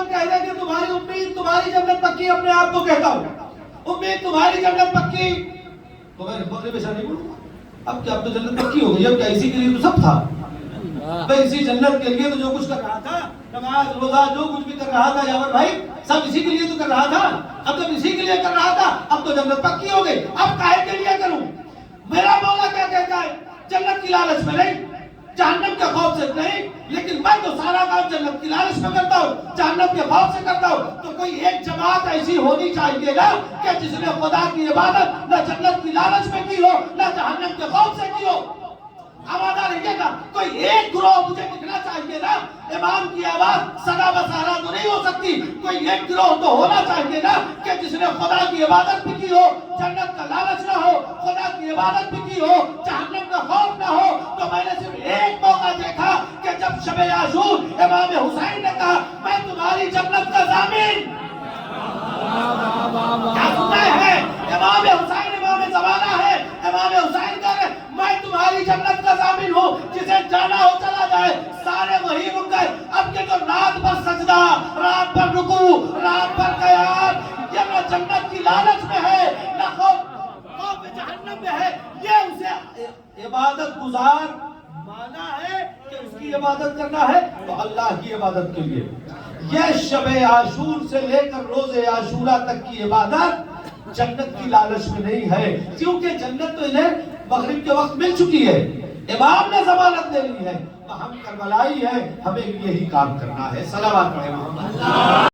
امام کہہ دے کہ تمہاری امید تمہاری جنت پکی، اپنے آپ کو کہتا ہوں امید تمہاری جنت پکی، تو میں مغرب عشاء نہیں بولوں گا۔ اب کیا، اب تو جنت پکی ہو گئی، اب کیا اسی کے لیے تو سب تھا، بھائی اسی جنت کے لیے تو جو کچھ کر رہا تھا، نماز روزہ جو کچھ بھی کر رہا تھا یاور بھائی، سب اسی کے لیے تو کر رہا تھا۔ اب جب اسی کے لیے کر رہا تھا، اب تو جنت پکی ہو گئی، اب کاہے کے لیے کروں؟ میرا مولا کیا کہتا ہے؟ جنت کی لالچ میں نہیں، جہنم کے خوف سے نہیں، لیکن میں تو سارا کام جنت کی لالچ میں کرتا ہوں، جہنم کے خوف سے کرتا ہوں۔ تو کوئی ایک جماعت ایسی ہونی چاہیے نا کہ جس نے خدا کی عبادت نہ جنت کی لالچ میں کی ہو نہ جہنم کے خوف سے کی ہو۔ آمادہ رہیے گا، کوئی ایک گروہ مجھے دکھنا چاہیے نا، امام کی آواز سدا بسارا تو نہیں ہو سکتی، کوئی ایک گروہ تو ہونا چاہیے نا کہ جس نے خدا کی عبادت بھی کی ہو، جنت کا لالچ نہ ہو، خدا کی عبادت بھی کی ہو، جہنم کا خوف نہ ہو۔ تو میں نے صرف ایک موقع دیکھا کہ جب شب عاشور امام حسین نے کہا میں تمہاری جنت کا ضامن، کیا سننا ہے؟ امام حسین امام زمانہ ہے، امام حسین کہہ رہے میں تمہاری جنت کا ضامن ہوں، جسے جانا ہو چلا جائے۔ سارے وہی رک گئے۔ اب یہ جو رات بھر سجدہ، رات بھر رکوع، رات بھر قیام، یہ نہ جنت کی لالچ میں ہے نہ خوف جہنم میں ہے، یہ اسے عبادت گزار مانا ہے کہ اس کی عبادت کرنا ہے تو اللہ کی عبادت کے لیے۔ یہ شب عاشور سے لے کر روز عاشورہ تک کی عبادت جنت کی لالچ میں نہیں ہے، کیونکہ جنت تو انہیں مغرب کے وقت مل چکی ہے، امام نے ضمانت دے لی ہے، ہم کربلائی ہیں، ہمیں یہی کام کرنا ہے۔ صلوات پڑھیں محمد۔